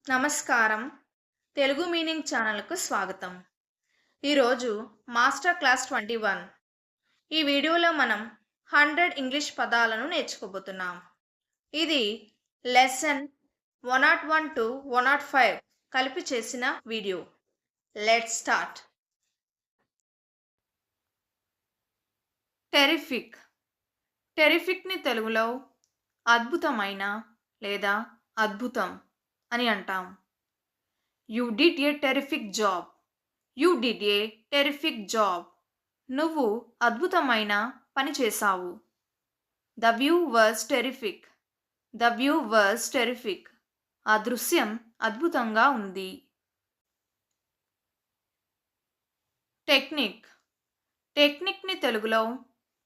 నమస్కారం. తెలుగు మీనింగ్ ఛానల్‌కు స్వాగతం. ఈరోజు మాస్టర్ క్లాస్ 21. ఈ వీడియోలో మనం 100 ఇంగ్లీష్ పదాలను నేర్చుకోబోతున్నాం. ఇది లెసన్ 101 to 105 కలిపి చేసిన వీడియో. Let's start. టెరిఫిక్. టెరిఫిక్‌ని తెలుగులో అద్భుతమైన లేదా అద్భుతం అని అంటాం. You did a terrific job. You did a terrific job. నువ్వు అద్భుతమైన పని చేశావు. The view was terrific. The view was terrific. ఆ దృశ్యం అద్భుతంగా ఉంది. టెక్నిక్. టెక్నిక్ని తెలుగులో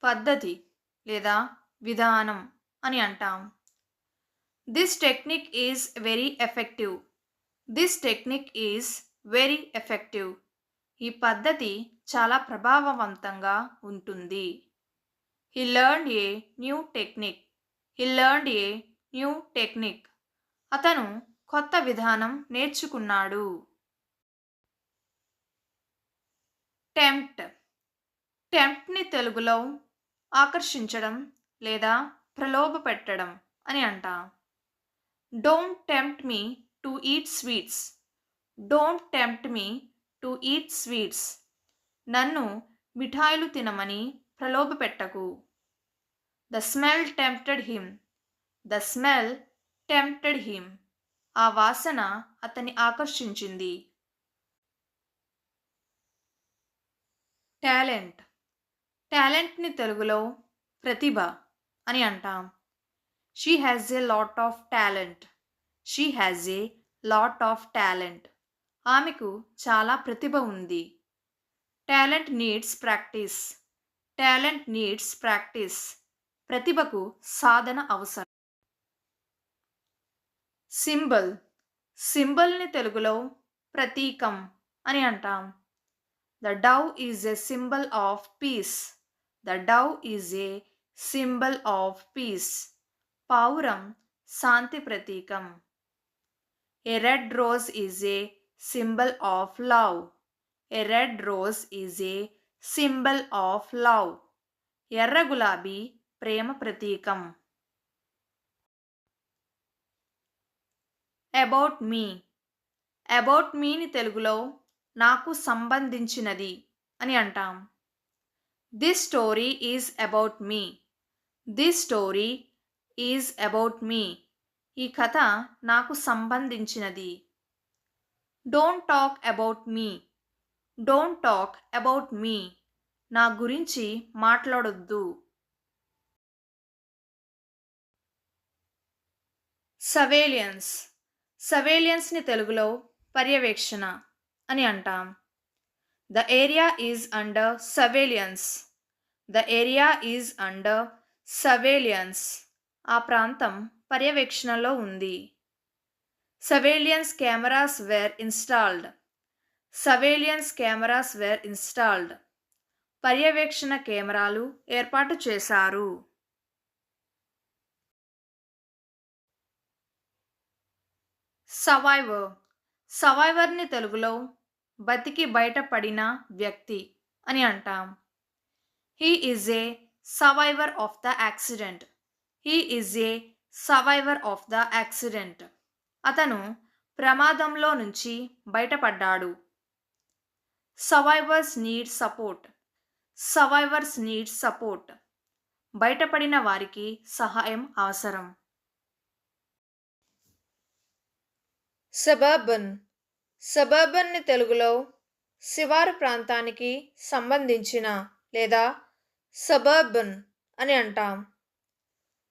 పద్ధతి లేదా విధానం అని అంటాం. This technique is very effective. This technique is very effective. ఈ పద్ధతి చాలా ప్రభావవంతంగా ఉంటుంది. He learned a new technique. He learned a new technique. అతను కొత్త విధానం నేర్చుకున్నాడు. టెంప్ట్. టెంప్ట్ని తెలుగులో ఆకర్షించడం లేదా ప్రలోభపెట్టడం అని అంటాం. Don't tempt me to eat sweets. Don't tempt me to eat sweets. నన్ను మిఠాయిలు తినమని ప్రలోభపెట్టకు. The smell tempted him. The smell tempted him. ఆ వాసన అతన్ని ఆకర్షించింది. టాలెంట్. టాలెంట్ని తెలుగులో ప్రతిభ అని అంటాం. She has a lot of talent. She has a lot of talent. ఆమెకు చాలా ప్రతిభ ఉంది. Talent needs practice. Talent needs practice. ప్రతిభకు సాధన అవసరం. సింబల్. సింబల్ని తెలుగులో ప్రతీకం అని అంటాం. The dove is a symbol of peace. The dove is a symbol of peace. పావురం శాంతి ప్రతీకం. A red rose is a symbol of love. A red rose is a symbol of love. ఎర్ర గులాబీ ప్రేమ ప్రతీకం. About me. అబౌట్ మీని తెలుగులో నాకు సంబంధించినది అని అంటాం. This story is about me. This story is about me. ఈ కథ నాకు సంబంధించినది. Don't talk about me. Don't talk about me. నా గురించి మాట్లాడొద్దు. సర్వేలియన్స్. సర్వేలియన్స్ని తెలుగులో పర్యవేక్షణ అని అంటాం. The area is under surveillance. The area is under surveillance. ఆ ప్రాంతం పర్యవేక్షణలో ఉంది. Surveillance cameras were installed. Surveillance cameras were installed. పర్యవేక్షణ కెమెరాలు ఏర్పాటు చేశారు. సర్వైవర్. సర్వైవర్ని తెలుగులో బతికి బయటపడిన వ్యక్తి అని అంటాం. He is a survivor of the accident. He is a survivor of the accident. అతను ప్రమాదంలో నుంచి బయటపడ్డాడు. Survivors need support. Survivors need support. బయటపడిన వారికి సహాయం అవసరం. సబర్బన్. సబర్బన్ని తెలుగులో శివారు ప్రాంతానికి సంబంధించిన లేదా సబర్బన్ అని అంటాం.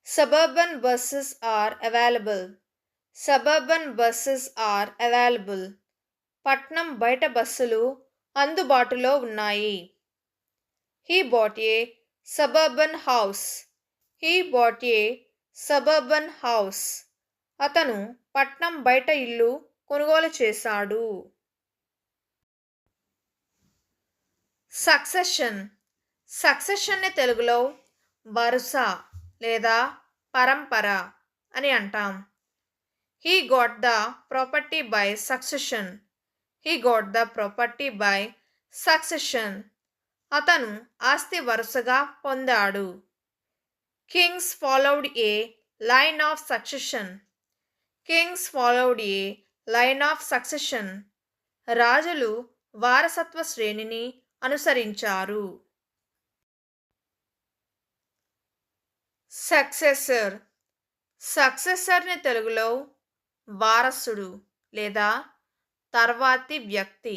Suburban buses are available. Suburban buses are available. పట్నం బయట బస్సులు అందుబాటులో ఉన్నాయి. He bought a suburban house. He bought a suburban house. అతను పట్నం బయట ఇల్లు కొనుగోలు చేశాడు. సక్సెషన్. సక్సెషన్ని తెలుగులో వరుస లేదా పరంపర అని అంటాం. He got the property by succession. He got the property by succession. అతను ఆస్తి వరుసగా పొందాడు. Kings followed A line of succession. Kings followed A line of succession. రాజులు వారసత్వ శ్రేణిని అనుసరించారు. సక్సెసర్. సక్సెసర్ని తెలుగులో వారసుడు లేదా తర్వాతి వ్యక్తి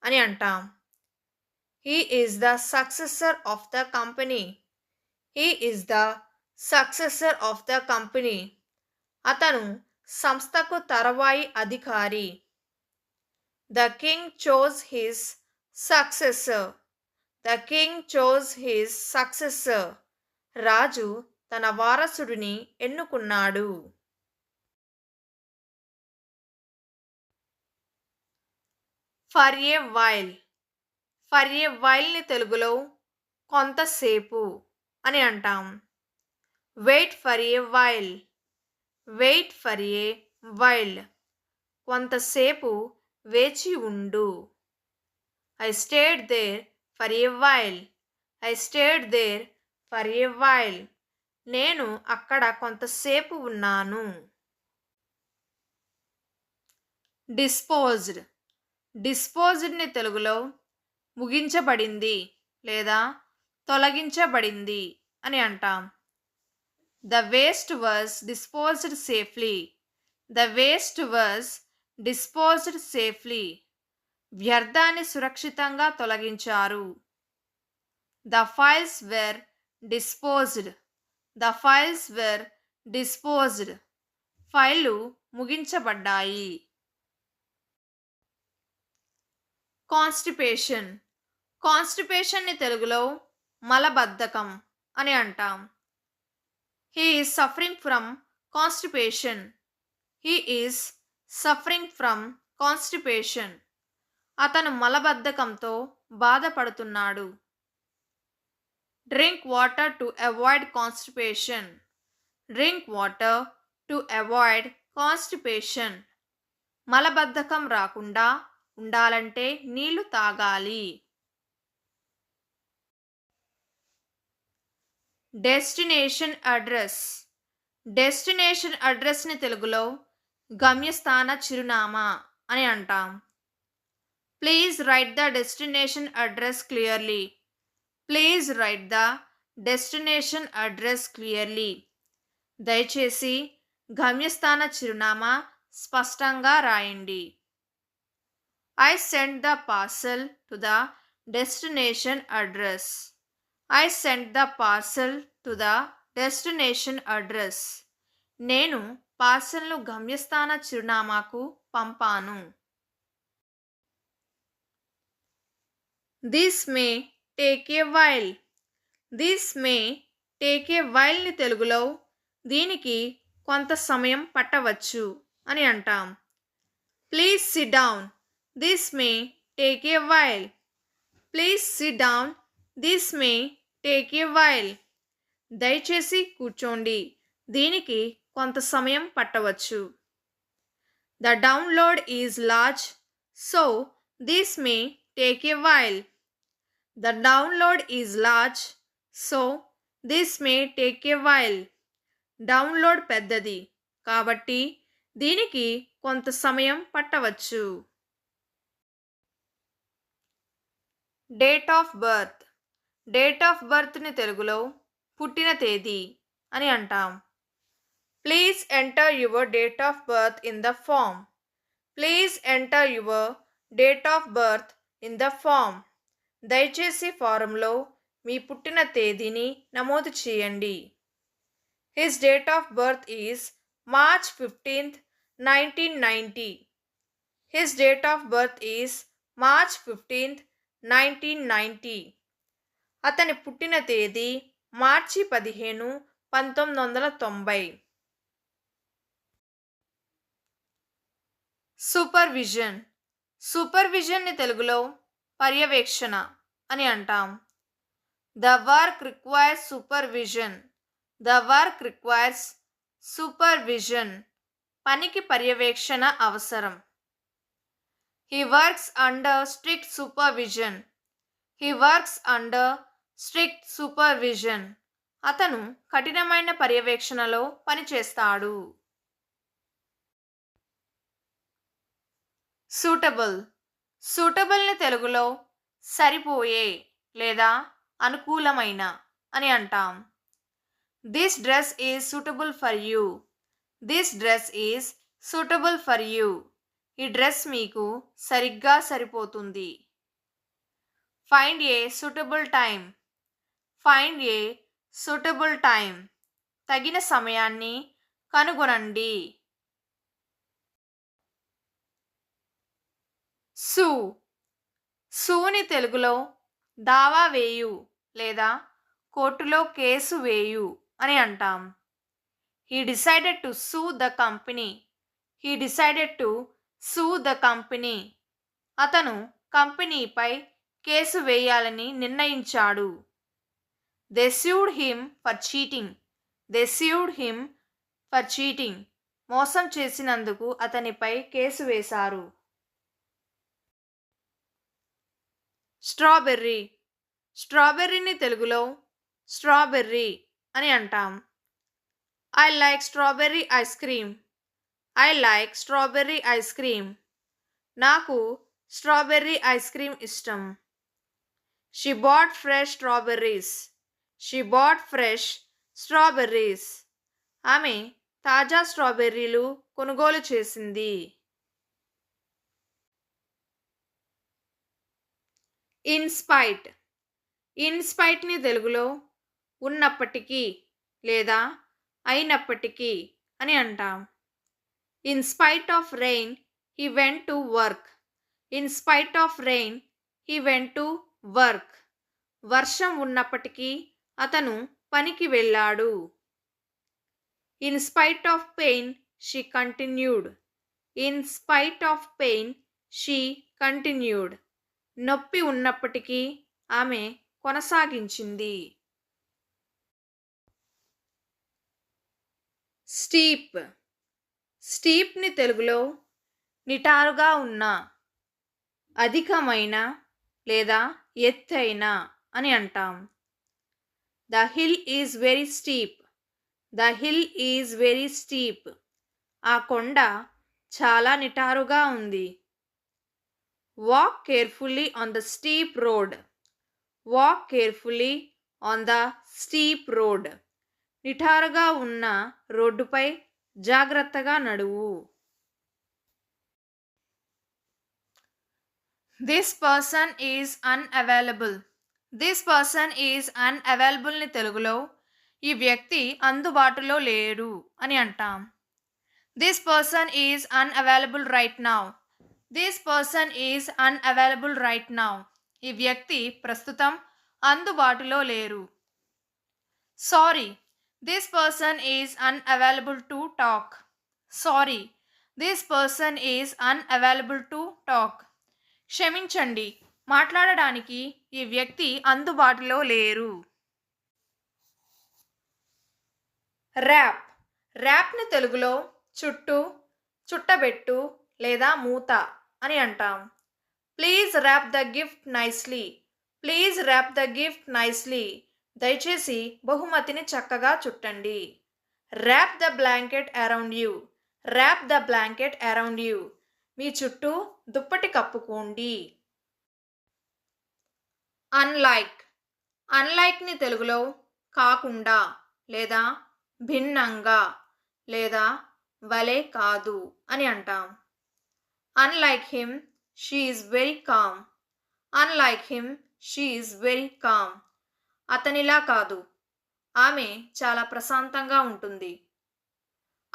అని అంటాం. He is the successor of the company. He is the successor of the company. అతను సంస్థకు తరువాయి అధికారి. The king chose his successor. The king chose his successor. రాజు తన వారసుడిని ఎన్నుకున్నాడు. For a while. For a వైల్ని తెలుగులో కొంతసేపు అని అంటాం. Wait for a while. Wait for a while. కొంతసేపు వేచి ఉండు. I stayed there for a while. I stayed there for a while. నేను అక్కడ కొంతసేపు ఉన్నాను. డిస్పోజ్డ్. డిస్పోజ్డ్ని తెలుగులో ముగించబడింది లేదా తొలగించబడింది అని అంటాం. The waste was disposed safely. The waste was disposed safely. వ్యర్థాన్ని సురక్షితంగా తొలగించారు. The files were disposed. The files were disposed. ఫైళ్లు ముగించబడ్డాయి. కాన్స్టిపేషన్. కాన్స్టిపేషన్ని తెలుగులో మలబద్ధకం అని అంటాం. He is suffering from constipation. He is suffering from constipation. అతను మలబద్ధకంతో బాధపడుతున్నాడు. Drink water to avoid constipation. Drink water to avoid constipation. మలబద్ధకం రాకుండా ఉండాలంటే నీళ్లు తాగాలి. Destination address. డెస్టినేషన్ అడ్రస్ని తెలుగులో గమ్యస్థాన చిరునామా అని అంటాం. Please write the destination address clearly. Please write the destination address clearly. దయచేసి గమ్యస్థాన చిరునామా స్పష్టంగా రాయండి. I send the parcel to the destination address. I send the parcel to the destination address. నేను పార్సల్ను గమ్యస్థాన చిరునామాకు పంపాను. This may take a while. This may take a వైల్ని తెలుగులో దీనికి కొంత సమయం పట్టవచ్చు అని అంటాం. Please sit down. This may take a while. Please sit down. This may take a while. దయచేసి కూర్చోండి, దీనికి కొంత సమయం పట్టవచ్చు. The download is large, so this may take a while. The download is large, so this may take a while. Download పెద్దది కాబట్టి దీనికి కొంత సమయం పట్టవచ్చు. Date of birth. Date of బర్త్ని తెలుగులో పుట్టిన తేదీ అని అంటాం. Please enter your date of birth in the form. Please enter your date of birth in the form. దయచేసి ఫారంలో మీ పుట్టిన తేదీని నమోదు చేయండి. His date of birth is March 15th, 1990. His date of birth is March 15th, 1990. అతని పుట్టిన తేదీ మార్చి 15, 1990. సూపర్విజన్. సూపర్విజన్ని తెలుగులో పర్యవేక్షణ అని అంటాం. The work requires supervision. The work requires supervision. పనికి పర్యవేక్షణ అవసరం. He works under strict supervision. He works under strict supervision. అతను కఠినమైన పర్యవేక్షణలో పనిచేస్తాడు. సూటబుల్. సూటబుల్ని తెలుగులో సరిపోయే లేదా అనుకూలమైన అని అంటాం. This dress is suitable for you. This dress is suitable for you. ఈ డ్రెస్ మీకు సరిగ్గా సరిపోతుంది. Find a suitable time. Find a suitable time. తగిన సమయాన్ని కనుగొనండి. సూ. సూని తెలుగులో దావా వేయు లేదా కోర్టులో కేసు వేయు అని అంటాం. He decided to sue the company. He decided to sue the company. అతను కంపెనీపై కేసు వేయాలని నిర్ణయించాడు. They sued him for cheating. They sued him for cheating. మోసం చేసినందుకు అతనిపై కేసు వేశారు. స్ట్రాబెర్రీ. స్ట్రాబెర్రీని తెలుగులో స్ట్రాబెర్రీ అని అంటాం. I like strawberry ice cream. I like strawberry ice cream. నాకు స్ట్రాబెర్రీ ఐస్ క్రీమ్ ఇష్టం. She bought fresh strawberries. She bought fresh strawberries. ఆమె తాజా స్ట్రాబెర్రీలు కొనుగోలు చేసింది. ఇన్స్పైట్. ఇన్స్పైట్ని తెలుగులో ఉన్నప్పటికీ లేదా అయినప్పటికీ అని అంటాం. In spite of rain he went to work. In spite of rain he went to work. వర్షం ఉన్నప్పటికీ అతను పనికి వెళ్ళాడు. In spite of pain she continued. In spite of pain she continued. నొప్పి ఉన్నప్పటికీ ఆమె కొనసాగించింది. స్టీప్. స్టీప్ని తెలుగులో నిటారుగా ఉన్న, అధికమైన లేదా ఎత్తైన అని అంటాం. The hill is very steep. The hill is very steep. ఆ కొండ చాలా నిటారుగా ఉంది. Walk carefully on the steep road. Walk carefully on the steep road. నిటారుగా ఉన్న రోడ్డుపై జాగ్రత్తగా నడువు. This person is unavailable. This person is అన్అవైలబుల్ని తెలుగులో ఈ వ్యక్తి అందుబాటులో లేడు అని అంటాం. This person is unavailable right now. This person is unavailable right now. ఈ వ్యక్తి ప్రస్తుతం అందుబాటులో లేరు. Sorry. This person is unavailable to talk. Sorry. This person is unavailable to talk. క్షమించండి, మాట్లాడడానికి ఈ వ్యక్తి అందుబాటులో లేరు. ర్యాప్. ర్యాప్ని తెలుగులో చుట్టు, చుట్టబెట్టు లేదా మూత అని అంటాం. Please wrap the gift nicely. Please wrap the gift nicely. దయచేసి బహుమతిని చక్కగా చుట్టండి. Wrap the blanket around you. Wrap the blanket around you. మీ చుట్టూ దుప్పటి కప్పుకోండి. అన్లైక్. అన్లైక్ని తెలుగులో కాకుండా లేదా భిన్నంగా లేదా వలే కాదు అని అంటాం. Unlike him she is very calm. Unlike him she is very calm. అతనిలా కాదు, ఆమె చాలా ప్రశాంతంగా ఉంటుంది.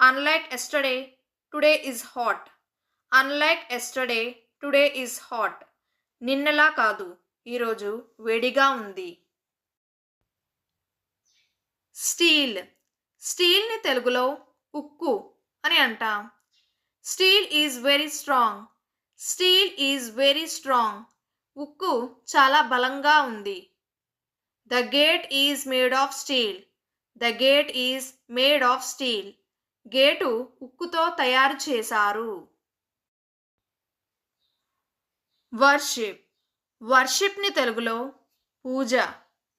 Unlike yesterday today is hot. Unlike yesterday today is hot. నిన్నలా కాదు, ఈరోజు వేడిగా ఉంది. స్టీల్. స్టీల్ని తెలుగులో ఉక్కు అని అంటాం. Steel is very strong. Steel is very strong. ఉక్కు చాలా బలంగా ఉంది. The gate is made of steel. The gate is made of steel. Gate ఉక్కుతో తయారు చేశారు. వర్షిప్. వర్షిప్ని తెలుగులో పూజ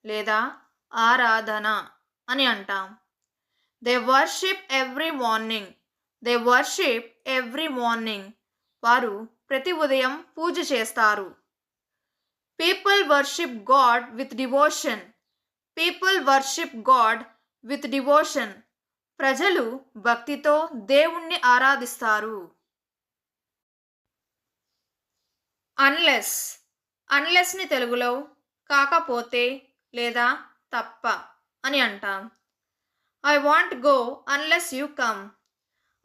లేదా ఆరాధన అని అంటాం. They worship every morning. They worship every morning. వారు ప్రతి ఉదయం పూజ చేస్తారు. People worship God with devotion. People worship God with devotion. ప్రజలు భక్తితో దేవుణ్ణి ఆరాధిస్తారు. అన్లెస్. అన్లెస్ని తెలుగులో కాకపోతే లేదా తప్ప అని అంటాం. I want go unless you come.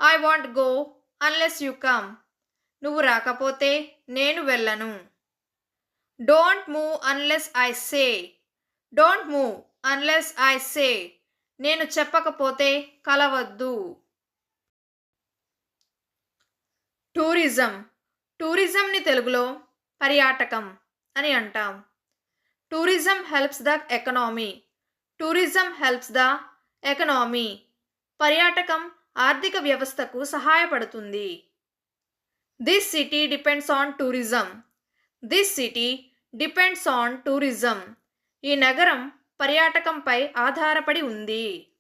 I want go unless you come. నువ్వు రాకపోతే నేను వెళ్ళను. Don't move unless I say. Don't move unless I say. నేను చెప్పకపోతే కలవద్దు. టూరిజం. టూరిజంని తెలుగులో పర్యాటకం అని అంటాం. Tourism helps the economy. Tourism helps the economy. పర్యాటకం ఆర్థిక వ్యవస్థకు సహాయపడుతుంది. This city depends on tourism. This city depends on tourism. ఈ నగరం పర్యాటకంపై ఆధారపడి ఉంది.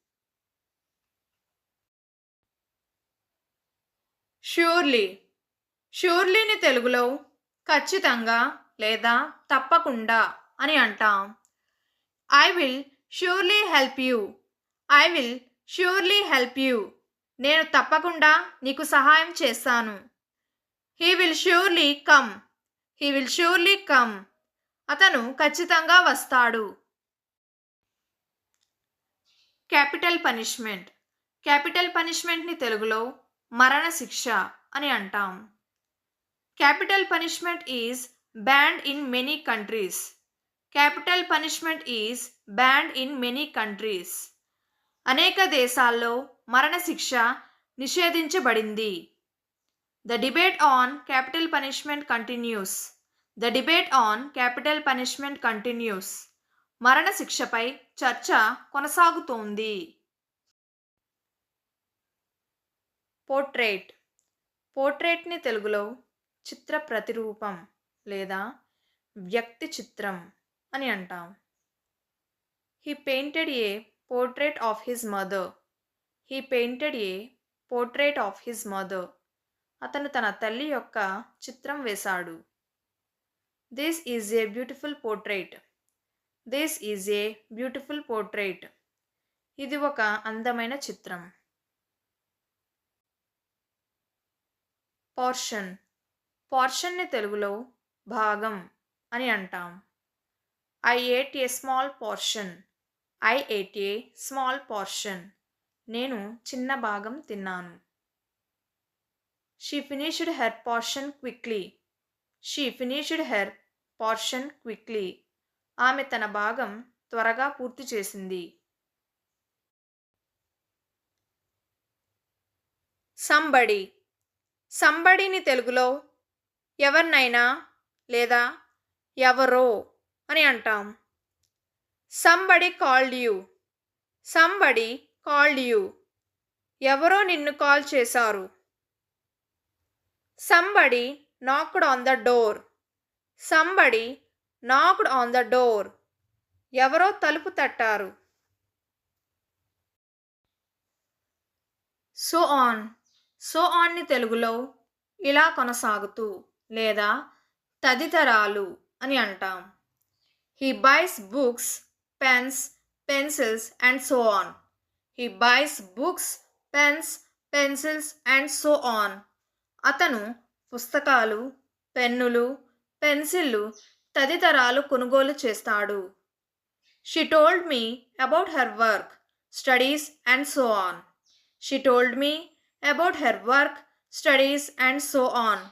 ష్యూర్లీ. ష్యూర్లీని తెలుగులో ఖచ్చితంగా లేదా తప్పకుండా అని అంటాం. I will surely help you. I will surely help you. నేను తప్పకుండా నీకు సహాయం చేస్తాను. He will surely come. He will surely come. అతను ఖచ్చితంగా వస్తాడు. Capital punishment. క్యాపిటల్ పనిష్మెంట్ని తెలుగులో మరణశిక్ష అని అంటాం. Capital punishment is banned in many countries. Capital punishment is banned in many countries. అనేక దేశాల్లో మరణశిక్ష నిషేధించబడింది. The debate on capital punishment continues. The debate on capital punishment continues. మరణశిక్షపై చర్చ కొనసాగుతోంది. పోర్ట్రేట్. పోర్ట్రేట్ని తెలుగులో చిత్ర ప్రతిరూపం లేదా వ్యక్తి చిత్రం అని అంటాం. He painted a portrait of his mother. He painted a portrait of his mother. అతను తన తల్లి యొక్క చిత్రం వేశాడు. This is a beautiful portrait. This is a beautiful portrait. ఇది ఒక అందమైన చిత్రం. పోర్షన్. పోర్షన్ని తెలుగులో భాగం అని అంటాం. I ate a small portion. I ate a small portion. నేను చిన్న భాగం తిన్నాను. She finished her portion quickly. She finished her portion quickly. ఆమె తన భాగం త్వరగా పూర్తి చేసింది. సంబడి. సంబడిని తెలుగులో ఎవరినైనా లేదా ఎవరో అని అంటాం. Somebody called you. Somebody called you. ఎవరో నిన్ను కాల్ చేశారు. Somebody knocked on the door. Somebody knocked on the door. ఎవరో తలుపు తట్టారు. So on. సో ఆన్ని తెలుగులో ఇలా కొనసాగుతూ లేదా తదితరాలు అని అంటాం. He buys books, pens, pencils and so on. He buys books, pens, pencils and so on. అతను పుస్తకాలు, పెన్నులు, పెన్సిళ్ళు తదితరాలు కొనుగోలు చేస్తాడు. She told me about her work, studies and so on. She told me about her work, studies and so on.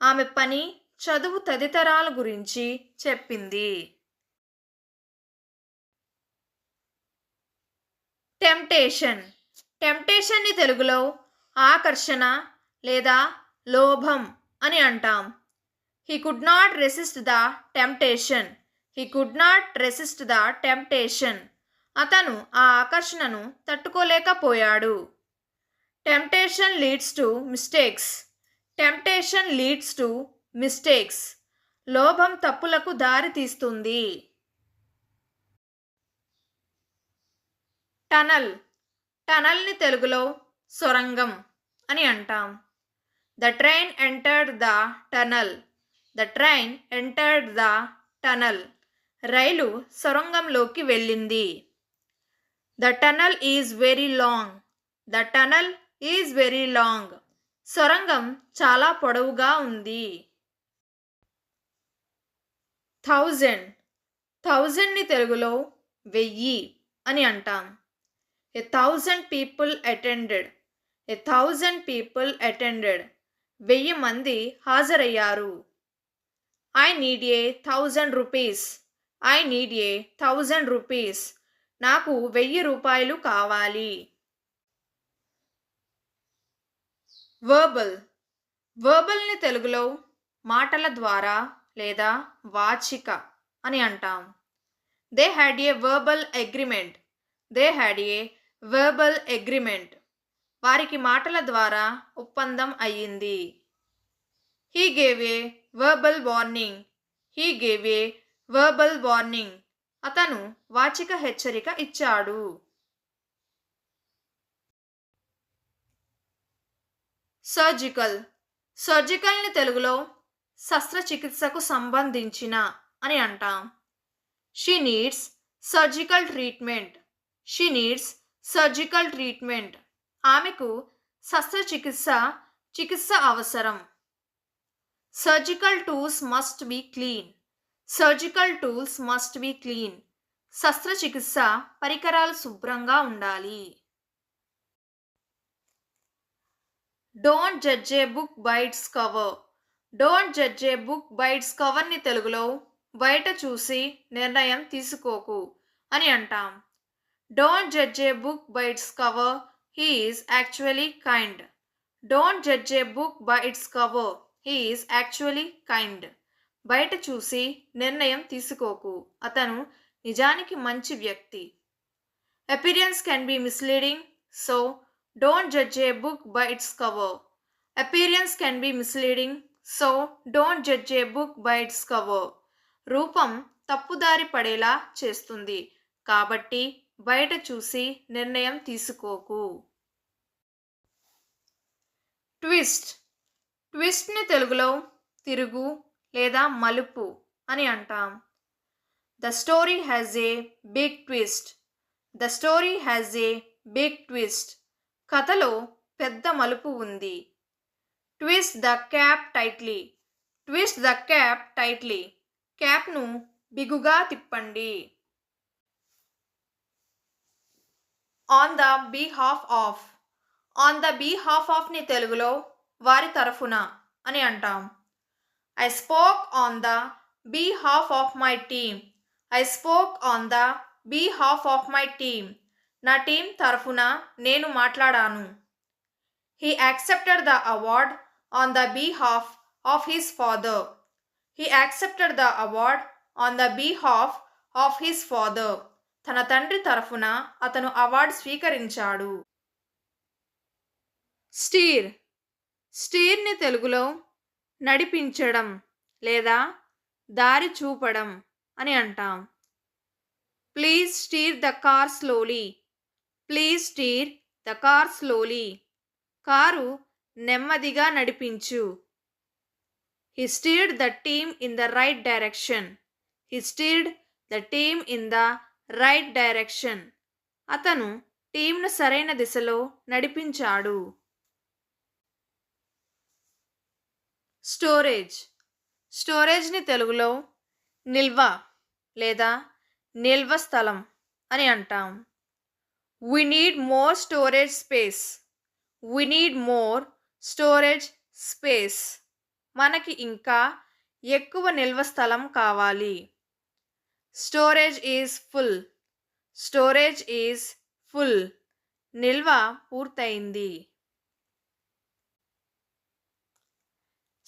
ఆమె పని, చదువు తదితరాల గురించి చెప్పింది. టెంప్టేషన్. టెంప్టేషన్ని తెలుగులో ఆకర్షణ లేదా లోభం అని అంటాం. He could not resist the temptation. He could not resist the temptation. అతను ఆ ఆకర్షణను తట్టుకోలేకపోయాడు. Temptation leads to mistakes. Temptation leads to mistakes. లోభం తప్పులకు దారి తీస్తుంది. టనల్. టనల్ని తెలుగులో సొరంగం అని అంటాం. The train entered the tunnel. The train entered the tunnel. రైలు సొరంగంలోకి వెళ్ళింది. The tunnel is very long. The tunnel is very long. సొరంగం చాలా పొడవుగా ఉంది. థౌజండ్. థౌజండ్ని తెలుగులో వెయ్యి అని అంటాం. A thousand people attended. A thousand people attended. 1000 మంది హాజరయ్యారు. I need a 1000 rupees. I need a 1000 rupees. నాకు 1000 రూపాయలు కావాలి. వర్బల్. వర్బల్ని తెలుగులో మాటల ద్వారా లేదా వాచిక అని అంటాం. They had a verbal agreement. They had a verbal agreement. వారికి మాటల ద్వారా ఒప్పందం అయ్యింది. He gave A verbal warning. He gave A verbal warning. అతను వాచిక హెచ్చరిక ఇచ్చాడు. సర్జికల్. సర్జికల్ని తెలుగులో శస్త్రచికిత్సకు సంబంధించిన అని అంటాం. She needs surgical treatment. She needs surgical treatment. ఆమెకు చికిత్స అవసరం. Surgical tools must be clean. Surgical tools must be clean. శస్త్రచికిత్స పరికరాలు శుభ్రంగా ఉండాలి. Don't judge a book by its cover. Don't judge a book by its కవర్ని తెలుగులో బయట చూసి నిర్ణయం తీసుకోకు అని అంటాం. Don't judge a book by its cover. He is actually kind. Don't judge a book by its cover. He is actually kind. బయట చూసి నిర్ణయం తీసుకోకు, అతను నిజానికి మంచి వ్యక్తి. Appearance can be misleading, so don't judge a book by its cover. Appearance can be misleading, so don't judge a book by its cover. రూపం తప్పుదారి పడేలా చేస్తుంది, కాబట్టి బయట చూసి నిర్ణయం తీసుకోకు. ట్విస్ట్. ట్విస్ట్ని తెలుగులో తిరుగు లేదా మలుపు అని అంటాం. The story has a big twist. The story has a big twist. కథలో పెద్ద మలుపు ఉంది. Twist the cap tightly. Twist the cap tightly. క్యాప్ను బిగుగా తిప్పండి. On the behalf of. On the behalf ఆఫ్ని తెలుగులో వారి తరఫున అని అంటాం. I spoke on the behalf of my team. I spoke on the behalf of my team. నా టీం తరఫున నేను మాట్లాడాను. He accepted the award on the behalf of his father. He accepted the award on the behalf of his father. తన తండ్రి తరఫున అతను award స్వీకరించాడు. Stir. స్టీర్ని తెలుగులో నడిపించడం లేదా దారి చూపడం అని అంటాం. Please stir the car slowly. Please stir the car slowly. Car నెమ్మదిగా నడిపించు. He steered the team in the right direction. He steered the team in the right direction. అతను టీంను సరైన దిశలో నడిపించాడు. స్టోరేజ్. స్టోరేజ్ని తెలుగులో నిల్వ లేదా నిల్వ స్థలం అని అంటాం. We need more storage space. We need more storage space. మనకి ఇంకా ఎక్కువ నిల్వ స్థలం కావాలి. Storage is full. Storage is full. నిల్వ పూర్తయింది.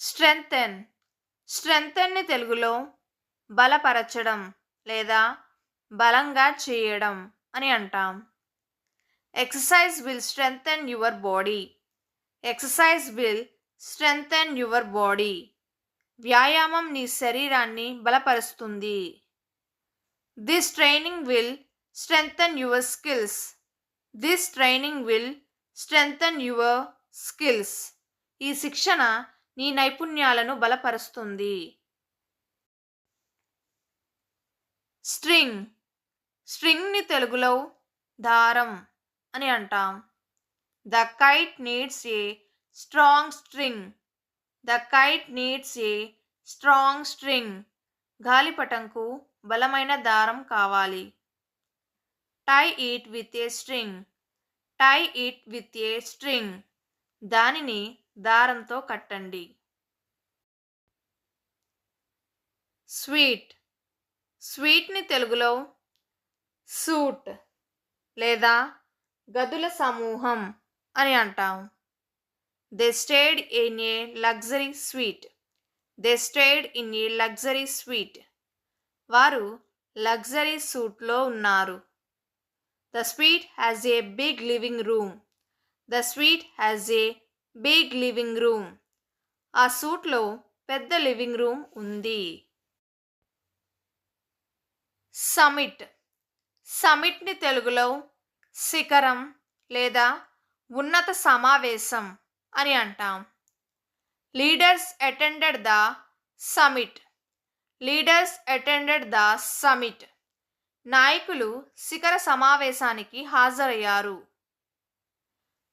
స్ట్రెంగ్తెన్. స్ట్రెంగ్తెన్ని తెలుగులో బలపరచడం లేదా బలంగా చేయడం అని అంటాం. Exercise will strengthen your body. Exercise will strengthen your body. వ్యాయామం నీ శరీరాన్ని బలపరుస్తుంది. This training will strengthen your skills. This training will strengthen your skills. ఈ శిక్షణ నీ నైపుణ్యాలను బలపరుస్తుంది. స్ట్రింగ్. స్ట్రింగ్ని తెలుగులో దారం అని అంటాం. The kite needs a strong string. The kite needs a strong string. గాలిపటంకు బలమైన దారం కావాలి. Tie it with a string. Tie it with a string. దానిని దారంతో కట్టండి. స్వీట్. స్వీట్ని తెలుగులో సూట్ లేదా గదుల సమూహం అని అంటాం. They stayed in a luxury suite. They stayed in a luxury suite. వారు లగ్జరీ సూట్లో ఉన్నారు. The suite has a big living room. The suite has a big living room. ఆ సూట్లో పెద్ద లివింగ్ రూమ్ ఉంది. సమిట్. సమిట్ని తెలుగులో శిఖరం లేదా ఉన్నత సమావేశం అని అంటాం. Leaders attended the summit. Leaders attended the summit. నాయకులు శిఖర సమావేశానికి హాజరయ్యారు.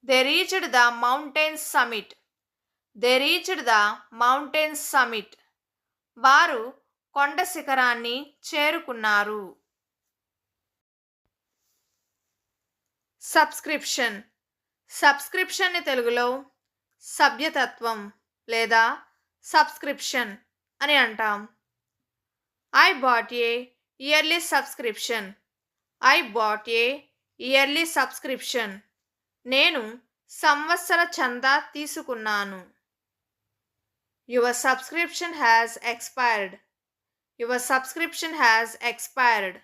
They reached the mountain summit. They reached the mountain summit. వారు కొండ శిఖరాన్ని చేరుకున్నారు. సబ్స్క్రిప్షన్. సబ్స్క్రిప్షన్ని తెలుగులో సభ్యతత్వం లేదా సబ్స్క్రిప్షన్ అని అంటాం. I bought A yearly subscription. I bought A yearly subscription. నేను సంవత్సర చందా తీసుకున్నాను. Your subscription has expired. Your subscription has expired.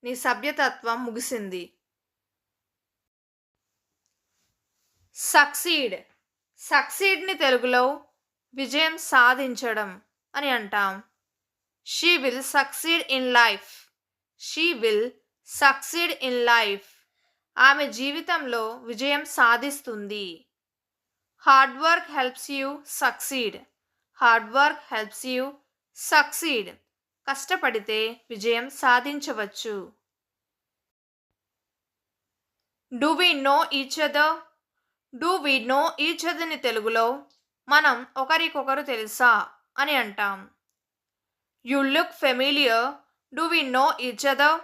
నీ సభ్యతత్వం ముగిసింది. సక్సీడ్. సక్సీడ్ని తెలుగులో విజయం సాధించడం అని అంటాం. She will succeed in life. She will succeed in life. ఆమె జీవితంలో విజయం సాధిస్తుంది. Hard work helps you succeed. Hard work helps you succeed. కష్టపడితే విజయం సాధించవచ్చు. Do we know each other. Do we know each అదర్ని తెలుగులో మనం ఒకరికొకరు తెలుసా అని అంటాం. You look familiar. Do we know each other.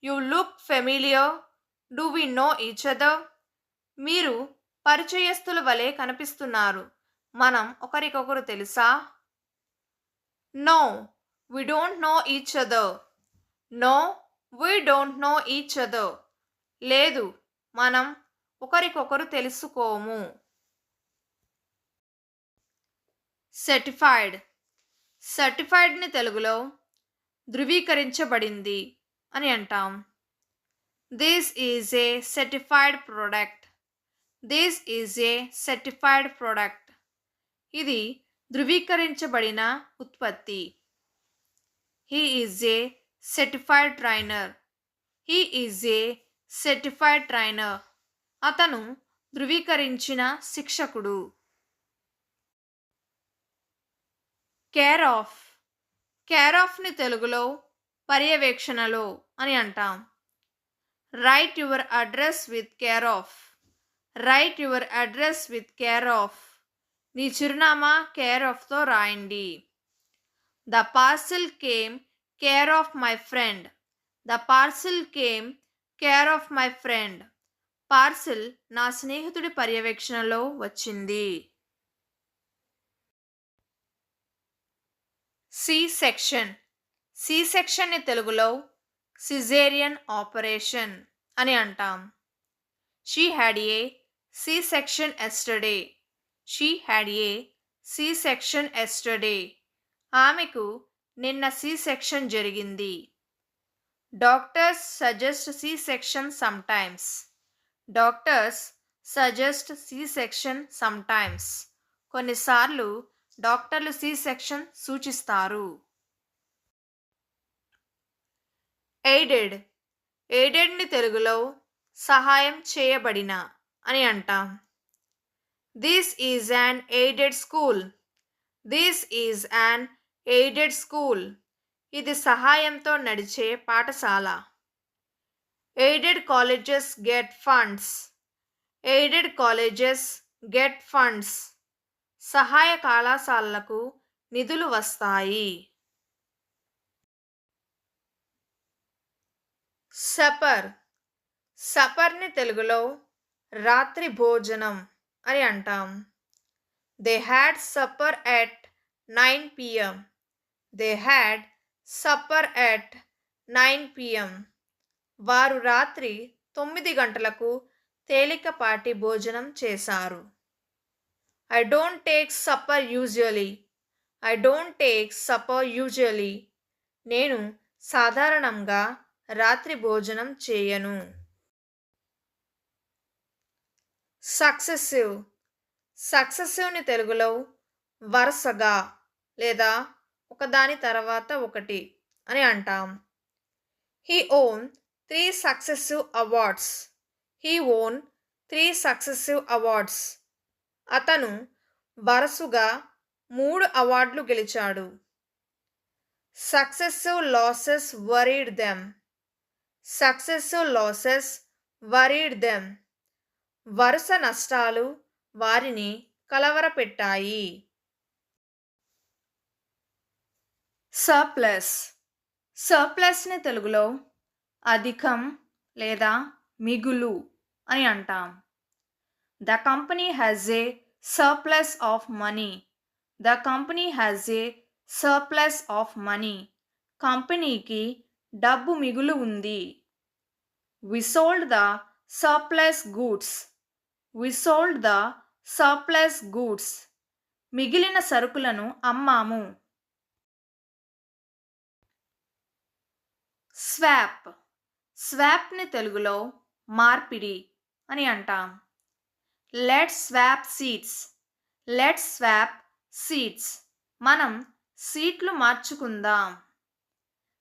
You look familiar. Do we know each other. మీరు పరిచయస్తుల వలె కనిపిస్తున్నారు. మనం ఒకరికొకరు తెలుసా? No, we don't know each other. No, we don't know each other. లేదు, మనం ఒకరికొకరు తెలుసుకోము. సర్టిఫైడ్. సర్టిఫైడ్ని తెలుగులో ధృవీకరించబడింది అని అంటాం. This is A certified product. This is A certified product. ఇది ధృవీకరించబడిన ఉత్పత్తి. He is a certified trainer. He is a certified trainer. అతను ధృవీకరించిన శిక్షకుడు. Care of. కేర్ ఆఫ్ని తెలుగులో పర్యవేక్షణలో అని అంటాం. Write your address with care of. Write your address with care of. నీ చిరునామా కేర్ ఆఫ్తో రాయండి. The parcel came care of my friend. The parcel came care of my friend. Parcel నా స్నేహితుడి పర్యవేక్షణలో వచ్చింది. C section. సి సెక్షన్ని తెలుగులో caesarean operation అని అంటాం. She had a C section yesterday. She had a C section yesterday. ఆమెకు నిన్న C section జరిగింది. Doctors suggest C section sometimes. Doctors suggest C section sometimes. కొన్నిసార్లు డాక్టర్లు సి సెక్షన్ సూచిస్తారు. Aided. ఎయిడెడ్ని తెలుగులో సహాయం చేయబడిన అని అంటాం. This is an aided school. This is an aided school. ఇది సహాయంతో నడిచే పాఠశాల. Aided colleges get funds. Aided colleges get funds. సహాయ కళాశాలలకు నిధులు వస్తాయి. సపర్. సపర్ని తెలుగులో రాత్రి భోజనం అని అంటాం. They had supper at 9 p.m. They had supper at 9 p.m. వారు రాత్రి 9 గంటలకు తేలికపాటి భోజనం చేశారు. I don't take supper usually. I don't take supper usually. నేను సాధారణంగా రాత్రి భోజనం చేయను. సక్సెసివ్. సక్సెసివ్ని తెలుగులో వరుసగా లేదా ఒకదాని తర్వాత ఒకటి అని అంటాం. He own 3 successive awards. He own 3 successive awards. అతను వరుసగా 3 అవార్డులు గెలిచాడు. Successive losses worried them. Successive losses worried them. వరుస నష్టాలు వారిని కలవరపెట్టాయి. సర్ప్లస్. సర్ప్లస్ని తెలుగులో అధికం లేదా మిగులు అని అంటాం. The company has a surplus of money. The company has a surplus of money. కంపెనీకి డబ్బు మిగులు ఉంది. We sold the surplus goods. We sold the surplus goods. మిగిలిన సరుకులను అమ్మాము. స్వాప్. స్వాప్ని తెలుగులో మార్పిడి అని అంటాం. Let's swap seats. Let's swap seats. మనం సీట్లు మార్చుకుందాం.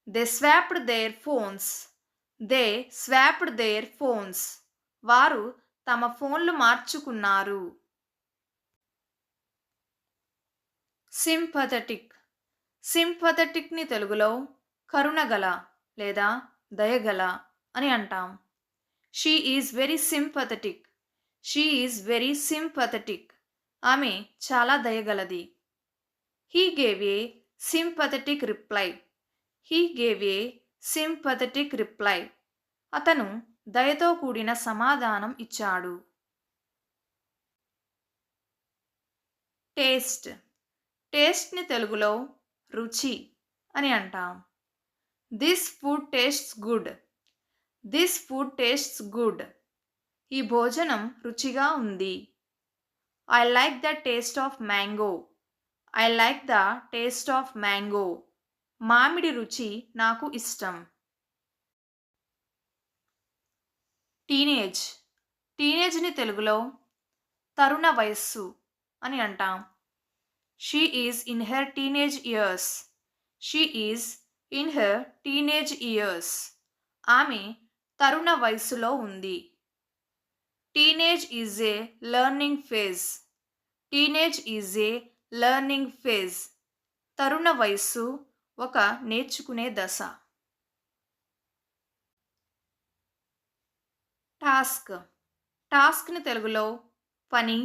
They swapped their phones. They swapped their phones. వారు తమ ఫోన్లు మార్చుకున్నారు. సింపథెటిక్. సింపథెటిక్ని తెలుగులో కరుణగల లేదా దయగల అని అంటాం. She is very sympathetic. She is very sympathetic. ఆమె చాలా దయగలది. He gave a sympathetic reply. He gave a sympathetic reply. అతను దయతో కూడిన సమాధానం ఇచ్చాడు. టేస్ట్. టేస్ట్ని తెలుగులో రుచి అని అంటాం. This food tastes good. This food tastes good. ఈ భోజనం రుచిగా ఉంది. I like the taste of mango. I like the taste of mango. మామిడి రుచి నాకు ఇష్టం. టీనేజ్. టీనేజ్ని తెలుగులో తరుణ వయస్సు అని అంటాం. She is in her teenage years. She is in her teenage years. ఆమె తరుణ వయస్సులో ఉంది. Teenage is a learning phase. Teenage is a learning phase. తరుణ వయస్సు ఒక నేర్చుకునే దశ. టాస్క్. టాస్క్ని తెలుగులో పని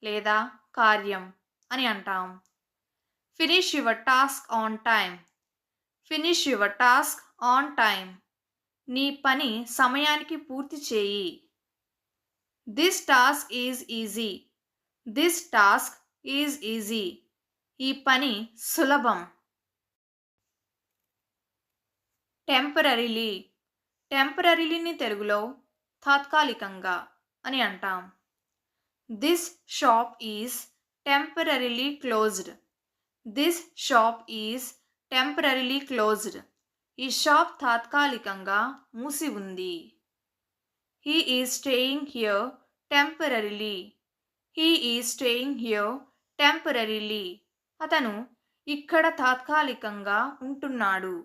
లేదా కార్యం అని అంటాం. Finish your task on time. Finish your task on time. నీ పని సమయానికి పూర్తి చేయి. This task is easy. This task is easy. ఈ పని సులభం. టెంపరరీలీ. టెంపరరీలీని తెలుగులో తాత్కాలికంగా అని అంటాం. This shop is temporarily closed. This shop is temporarily closed. ఈ షాప్ తాత్కాలికంగా మూసి ఉంది. He is staying here temporarily. He is staying here temporarily. అతను ఇక్కడ తాత్కాలికంగా ఉంటున్నాడు.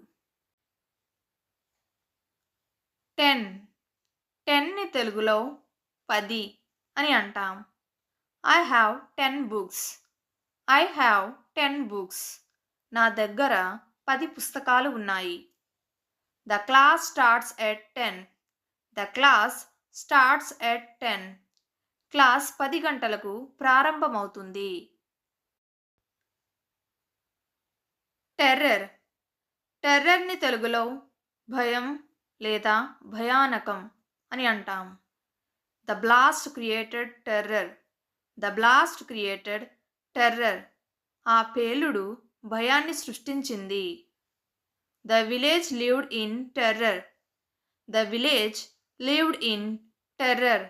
10. 10ని తెలుగులో 10 అని అంటాం. I have 10 books. I have 10 books. నా దగ్గర 10 పుస్తకాలు ఉన్నాయి. The class starts at 10. The class starts at 10. Class 10 గంటలకు ప్రారంభమవుతుంది. టెర్రర్. టెర్రర్ని తెలుగులో భయం లేదా భయానకం అని అంటాం. The blast created terror. The blast created terror. ఆ పేలుడు భయాన్ని సృష్టించింది. The village lived in terror. The village lived in terror.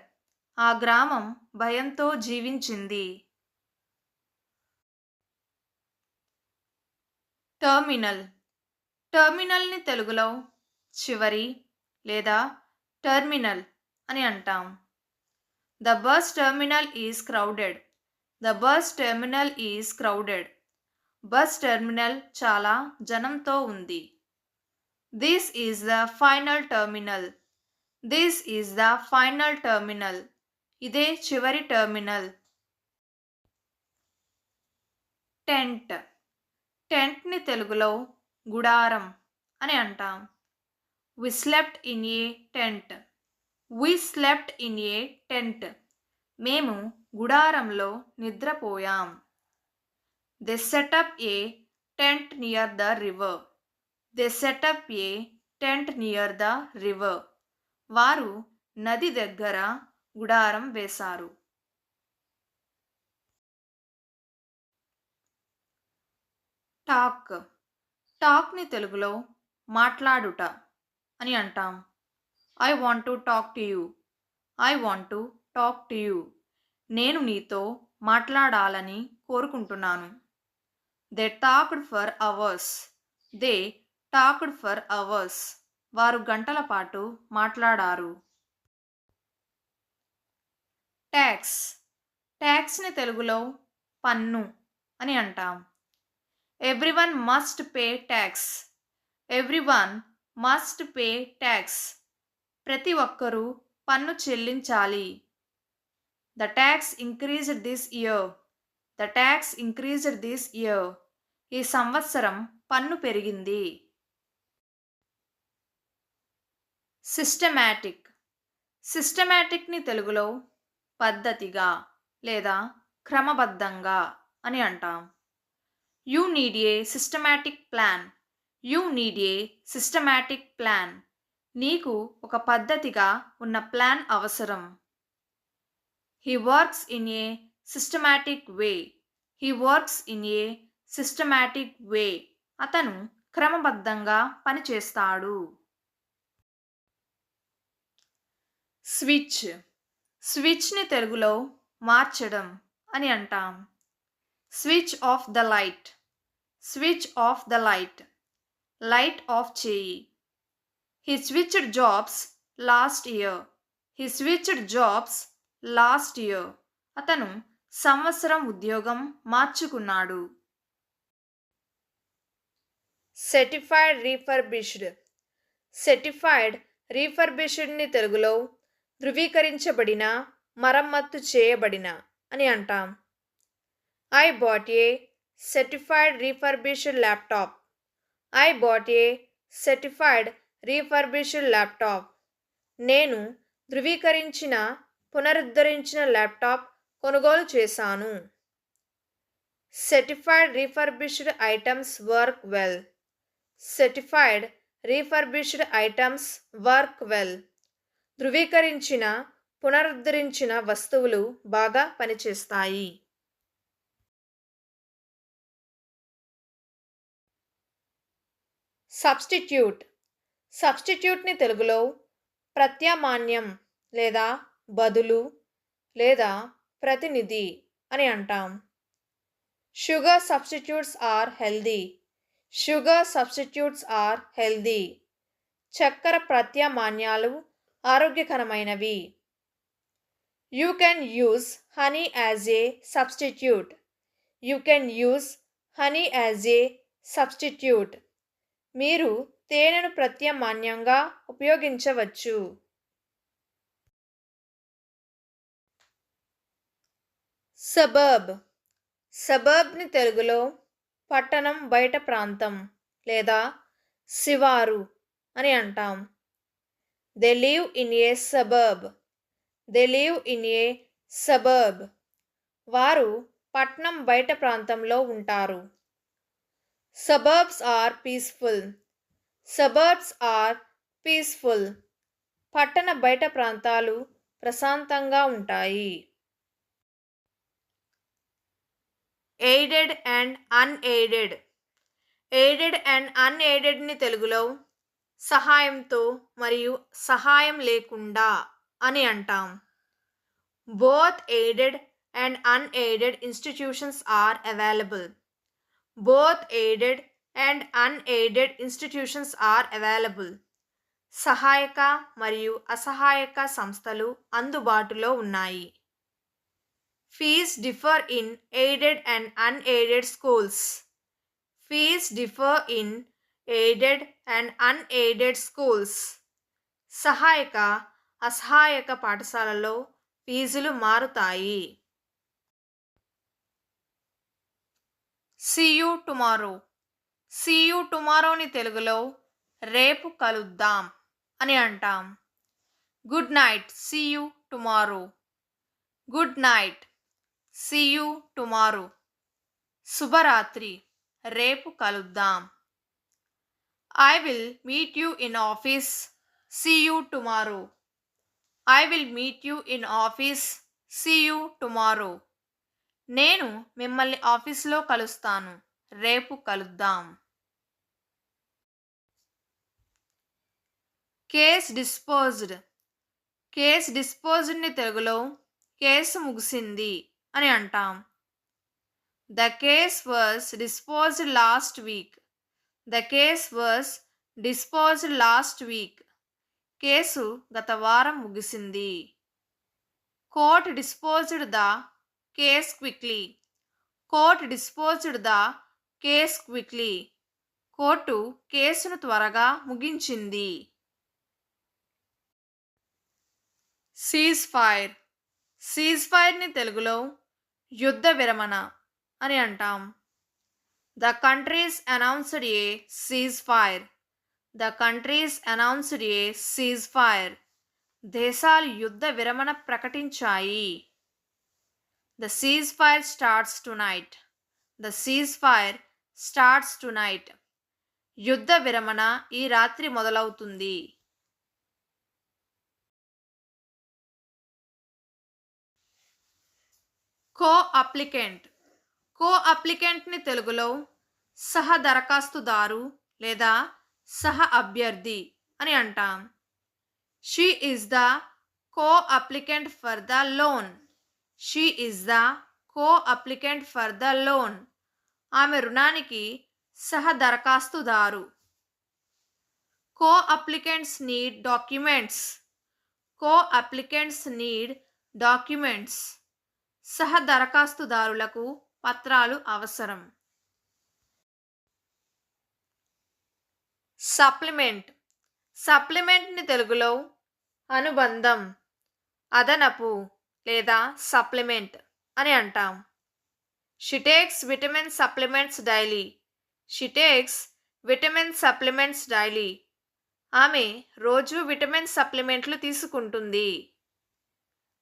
ఆ గ్రామం భయంతో జీవించింది. టర్మినల్. టర్మినల్ని తెలుగులో చివరి లేదా టెర్మినల్ అని అంటాం. The bus terminal is crowded. The bus terminal is crowded. Bus terminal చాలా జనంతో ఉంది. This is the final terminal. This is the final terminal. ఇదే చివరి టెర్మినల్. టెంట్. టెంట్ని తెలుగులో గుడారం అని అంటాం. We slept in a tent. We slept in a tent. మేము గుడారంలో నిద్రపోయాం. They set up a tent near the river. They set up a tent near the river. వారు నది దగ్గర గుడారం వేశారు. టాక్. టాక్ని తెలుగులో మాట్లాడుట అని అంటాం. I want to talk to you. I want to talk to you. నేను నీతో మాట్లాడాలని కోరుకుంటున్నాను. They talked for hours. They talked for hours. వారు గంటల పాటు మాట్లాడారు. ట్యాక్స్. ట్యాక్స్ని తెలుగులో పన్ను అని అంటాం. Everyone must pay tax. Everyone must pay tax. ప్రతి ఒక్కరూ పన్ను చెల్లించాలి. The tax increased this year. The tax increased this year. ఈ సంవత్సరం పన్ను పెరిగింది. సిస్టమాటిక్. సిస్టమాటిక్ని తెలుగులో పద్ధతిగా లేదా క్రమబద్ధంగా అని అంటాం. You need a systematic plan. You need a systematic plan. నీకు ఒక పద్ధతిగా ఉన్న ప్లాన్ అవసరం. He works in a systematic way. He works in a systematic way. అతను క్రమబద్ధంగా పనిచేస్తాడు. స్విచ్. స్విచ్ని తెలుగులో మార్చడం అని అంటాం. Switch off the light. Switch off the light. Light off చేయి. He switched jobs last year. He switched jobs last year. అతను సంవత్సరం ఉద్యోగం మార్చుకున్నాడు. Certified refurbished. సర్టిఫైడ్ రీఫర్బిష్డ్ని తెలుగులో ధృవీకరించబడిన మరమ్మత్తు చేయబడిన అని అంటాం. I bought a certified refurbished laptop. I bought a certified refurbished laptop. నేను ధృవీకరించిన పునరుద్ధరించిన ల్యాప్టాప్ కొనుగోలు చేశాను. Certified refurbished items work well. Certified refurbished items work well. ధృవీకరించిన పునరుద్ధరించిన వస్తువులు బాగా పనిచేస్తాయి. సబ్స్టిట్యూట్. సబ్స్టిట్యూట్ని తెలుగులో ప్రత్యామ్నాయం లేదా బదులు లేదా ప్రతినిధి అని అంటాం. Sugar substitutes are healthy. Sugar substitutes are healthy. చక్కెర ప్రత్యామ్నాయాలు ఆరోగ్యకరమైనవి. You can use honey as a substitute. You can use honey as a substitute. మీరు తేనెను ప్రత్యామ్నాయంగా ఉపయోగించవచ్చు. సబర్బ్. సబర్బ్ని తెలుగులో పట్టణం బయట ప్రాంతం లేదా శివారు అని అంటాం. They live in a suburb. They live in a suburb. వారు పట్నం బయట ప్రాంతంలో ఉంటారు. Suburbs are peaceful. Suburbs are peaceful. పట్టణ బయట ప్రాంతాలు ప్రశాంతంగా ఉంటాయి. Aided and unaided. Aided and అన్ఎయిడెడ్ని తెలుగులో సహాయంతో మరియు సహాయం లేకుండా అని అంటాం. Both aided and unaided institutions are available. Both aided and unaided institutions are available. సహాయక మరియు అసహాయక సంస్థలు అందుబాటులో ఉన్నాయి. Fees differ in aided and unaided schools. Fees differ in aided and unaided schools. సహాయక అసహాయక పాఠశాలలో ఫీజులు మారుతాయి. See you tomorrow. See you tomorrowని తెలుగులో రేపు కలుద్దాం అని అంటాం. Good night. See you tomorrow. Good night. See you tomorrow. శుభరాత్రి. రేపు కలుద్దాం. I will meet you in office. See you tomorrow. I will meet you in office. See you tomorrow. నేను మిమ్మల్ని ఆఫీసులో కలుస్తాను. రేపు కలుద్దాం. Case disposed. కేస్ డిస్పోజ్డ్ని తెలుగులో case ముగిసింది అని అంటాం. The case was disposed last week. The case was disposed last week. Case గత వారం ముగిసింది. Court disposed the case quickly. Court disposed the case quickly. Court కేసును త్వరగా ముగించింది. Cease fire. సీజ్ ఫైర్ని తెలుగులో యుద్ధ విరమణ అని అంటాం. The countries announced a cease fire. The countries announced a cease fire. దేశాలు యుద్ధ విరమణ ప్రకటించాయి. The cease fire starts tonight. The cease fire starts tonight. యుద్ధ విరమణ ఈ రాత్రి మొదలవుతుంది. కో అప్లికెంట్. కో అప్లికెంట్ని తెలుగులో సహ దరఖాస్తుదారు లేదా సహ అభ్యర్థి అని అంటాం. She is the co applicant for the loan. She is the co applicant for the loan. ఆమె రుణానికి సహ దరఖాస్తుదారు. కో అప్లికెంట్స్ నీడ్ డాక్యుమెంట్స్. కో అప్లికెంట్స్ నీడ్ డాక్యుమెంట్స్. సహ దరఖాస్తుదారులకు పత్రాలు అవసరం. సప్లిమెంట్. సప్లిమెంట్ని తెలుగులో అనుబంధం, అదనపు లేదా సప్లిమెంట్ అని అంటాం. She takes vitamin supplements daily. She takes vitamin supplements daily. ఆమె రోజు విటమిన్ సప్లిమెంట్లు తీసుకుంటుంది.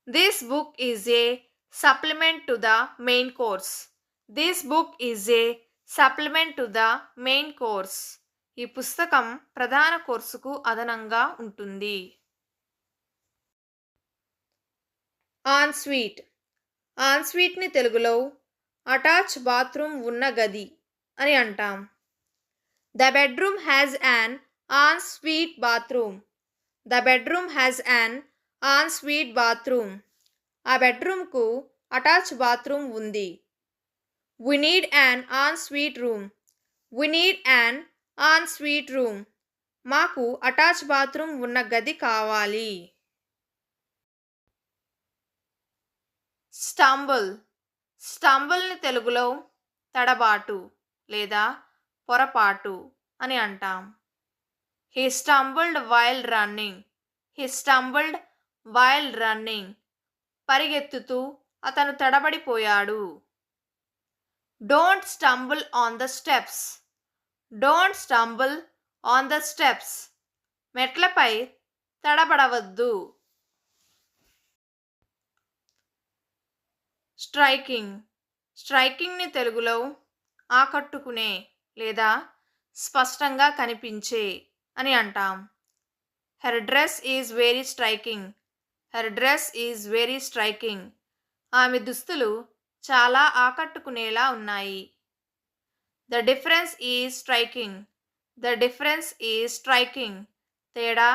This book is a supplement to the main course. This book is a supplement to the main course. ఈ పుస్తకం ప్రధాన కోర్సుకు అదనంగా ఉంటుంది. On sweet. ఆన్ స్వీట్ని తెలుగులో అటాచ్ బాత్రూమ్ ఉన్న గది అని అంటాం. The bedroom has an en suite bathroom. The bedroom has an en suite bathroom. ఆ బెడ్రూమ్కు అటాచ్ బాత్రూమ్ ఉంది. We need an en suite room. We need an en suite room. మాకు అటాచ్ బాత్రూమ్ ఉన్న గది కావాలి. స్టంబుల్. స్టంబుల్‌ని తెలుగులో తడబాటు లేదా పొరపాటు అని అంటాం. He stumbled while running. He stumbled while running. పరిగెత్తుతూ అతను తడబడిపోయాడు. Don't stumble on the steps. Don't stumble on the steps. మెట్లపై తడబడవద్దు. స్ట్రైకింగ్. స్ట్రైకింగ్‌ని తెలుగులో ఆకట్టుకునే లేదా స్పష్టంగా కనిపించే అని అంటాం. Her dress is very striking. Her dress is very striking. ఆమె దుస్తులు చాలా ఆకట్టుకునేలా ఉన్నాయి. The difference is striking. The difference is striking. తేడా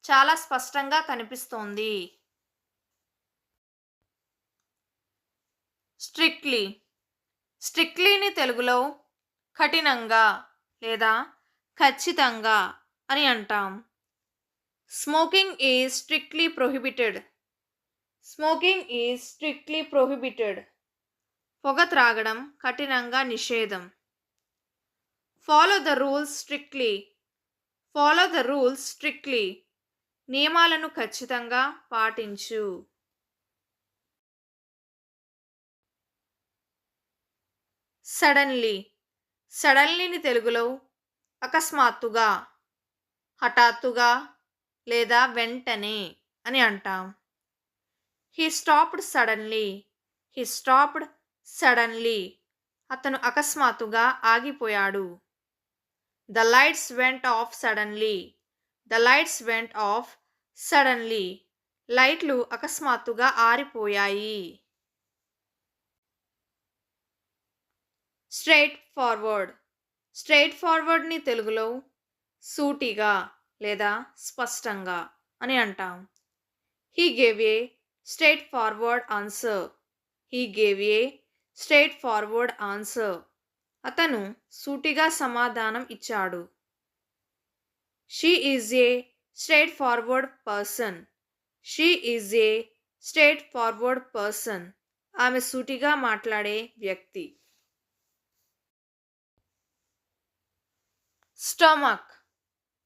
చాలా స్పష్టంగా కనిపిస్తోంది. స్ట్రిక్ట్లీ. స్ట్రిక్ట్లీని తెలుగులో కఠినంగా లేదా ఖచ్చితంగా అని అంటాం. Smoking is strictly prohibited. Smoking is strictly prohibited. పొగ త్రాగడం కఠినంగా నిషేధం. Follow the rules strictly. Follow the rules strictly. నియమాలను ఖచ్చితంగా పాటించు. సడన్లీ. సడన్లీని తెలుగులో అకస్మాత్తుగా, హఠాత్తుగా లేదా వెంటనే అని అంటాం. He stopped suddenly. He stopped suddenly. అతను అకస్మాత్తుగా ఆగిపోయాడు. The lights went off suddenly. The lights went off suddenly. లైట్లు అకస్మాత్తుగా ఆరిపోయాయి. Straightforward. స్ట్రెయిట్ ఫార్వర్డ్ని తెలుగులో సూటిగా లేదా స్పష్టంగా అని అంటాం. He gave a straightforward answer. He gave a straightforward answer. అతను సూటిగా సమాధానం ఇచ్చాడు. She is a straightforward person. She is a straightforward person. ఆమె సూటిగా మాట్లాడే వ్యక్తి. స్టమక్.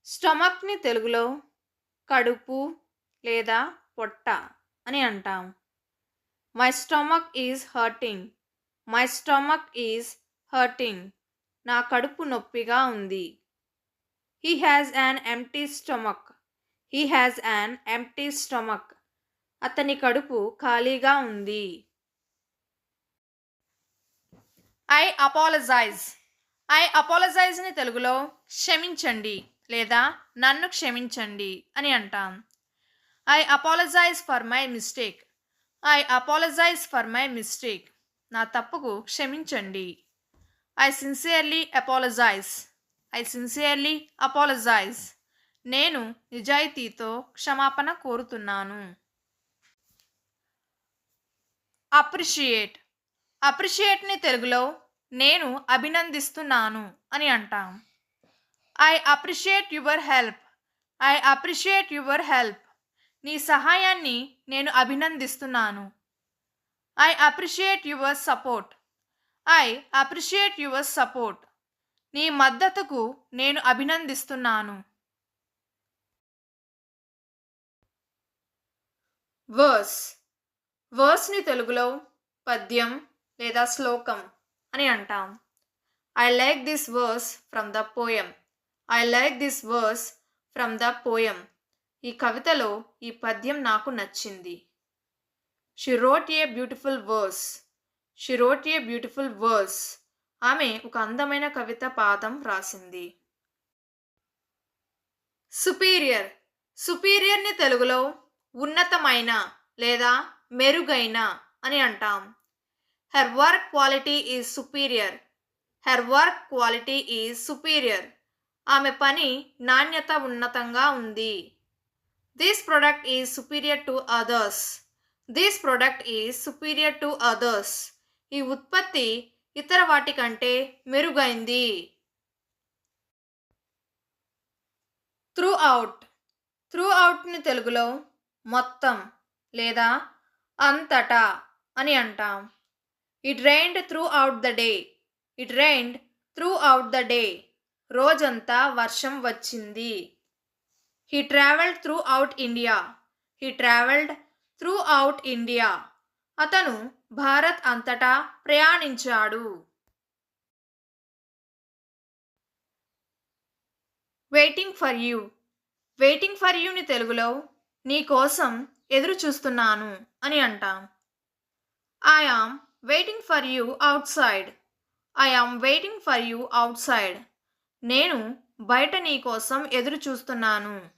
స్టమక్ని తెలుగులో కడుపు లేదా పొట్ట అని అంటాం. My stomach is hurting. My stomach is hurting. నా కడుపు నొప్పిగా ఉంది. He has an empty stomach. He has an empty stomach. అతని కడుపు ఖాళీగా ఉంది. I apologise. ఐ అపాలజైజ్ని తెలుగులో క్షమించండి లేదా నన్ను క్షమించండి అని అంటాం. I apologise for my mistake. I apologise for my mistake. నా తప్పుకు క్షమించండి. I sincerely apologise. I sincerely apologise. నేను నిజాయితీతో క్షమాపణ కోరుతున్నాను. అప్రిషియేట్. అప్రిషియేట్ని తెలుగులో నేను అభినందిస్తున్నాను అని అంటాం. I appreciate your help. I appreciate your help. నీ సహాయాన్ని నేను అభినందిస్తున్నాను. I appreciate your support. I appreciate your support. నీ మద్దతుకు నేను అభినందిస్తున్నాను. వర్స్. వర్స్ని తెలుగులో పద్యం లేదా శ్లోకం అని అంటాం. I like this verse from the poem. I like this verse from the poem. ఈ కవితలో ఈ పద్యం నాకు నచ్చింది. She wrote a beautiful verse. She wrote a beautiful verse. ఆమె ఒక అందమైన కవిత పాదం రాసింది. సుపీరియర్. సుపీరియర్ని తెలుగులో ఉన్నతమైన లేదా మెరుగైన అని అంటాం. Her work quality is superior. Her work quality is superior. ఆమె పని నాణ్యత ఉన్నతంగా ఉంది. This product is superior to others. This product is superior to others. ఈ ఉత్పత్తి ఇతర వాటి కంటే మెరుగైంది. Throughout. త్రూ అవుట్ని తెలుగులో మొత్తం లేదా అంతటా అని అంటాం. It rained throughout the day. It rained throughout the day. రోజంతా వర్షం వచ్చింది. He travelled throughout India. He travelled throughout India. అతను భారత్ అంతటా ప్రయాణించాడు. Waiting for you. Waiting for యూని తెలుగులో నీ కోసం ఎదురు చూస్తున్నాను అని అంటాం. I am waiting for you outside. I am waiting for you outside. నేను బయట నీ కోసం ఎదురు చూస్తున్నాను.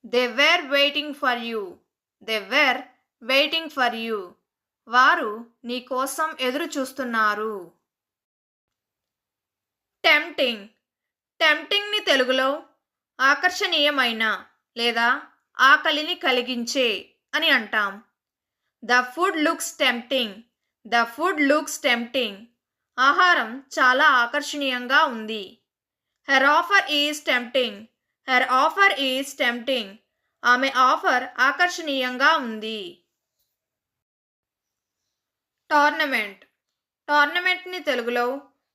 They were waiting for you. They were waiting for you. వారు నీ కోసం ఎదురు చూస్తున్నారు. టెంప్టింగ్. టెంప్టింగ్ని తెలుగులో ఆకర్షణీయమైన లేదా ఆకలిని కలిగించే అని అంటాం. The food looks tempting. The food looks tempting. ఆహారం చాలా ఆకర్షణీయంగా ఉంది. Her offer is tempting. Her offer is tempting. ఆమె ఆఫర్ ఆకర్షణీయంగా ఉంది. టోర్నమెంట్. టోర్నమెంట్ని తెలుగులో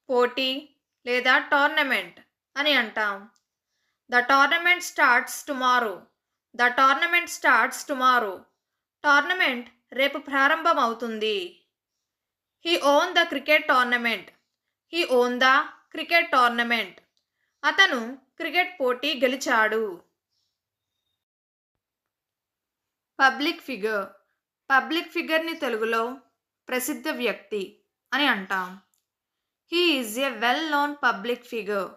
పోటీ లేదా టోర్నమెంట్ అని అంటాం. The tournament starts tomorrow. The tournament starts tomorrow. Tournament రేపు ప్రారంభమవుతుంది. He own the cricket tournament. He own the cricket tournament. అతను క్రికెట్ పోటీ గెలిచాడు. Public figure. పబ్లిక్ ఫిగర్ని తెలుగులో ప్రసిద్ధ వ్యక్తి అని అంటాం. He is A well known public figure.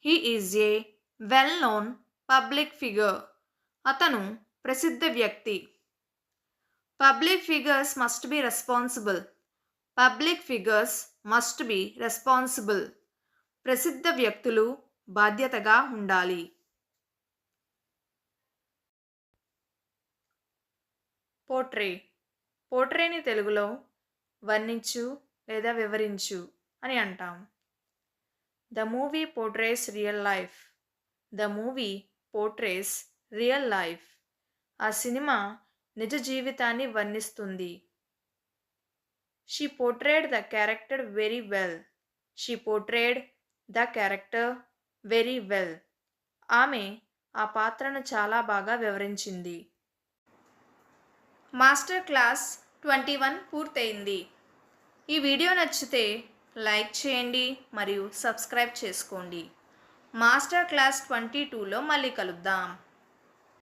He is A well known public figure. అతను ప్రసిద్ధ వ్యక్తి. Public figures must be responsible. Public figures must be responsible. ప్రసిద్ధ వ్యక్తులు బాధ్యతగా ఉండాలి. పోట్రే. పోట్రేని తెలుగులో వర్ణించు లేదా వివరించు అని అంటాం. The movie portrays real life. The movie portrays real life. ఆ సినిమా నిజ జీవితాన్ని వర్ణిస్తుంది. She portrayed the character very well. She portrayed the character very well. ఆమె ఆ పాత్రను చాలా బాగా వివరించింది. మాస్టర్ క్లాస్ 21 పూర్తయింది. ఈ వీడియో నచ్చితే లైక్ చేయండి మరియు సబ్స్క్రైబ్ చేసుకోండి. మాస్టర్ క్లాస్ 22లో మళ్ళీ కలుద్దాం.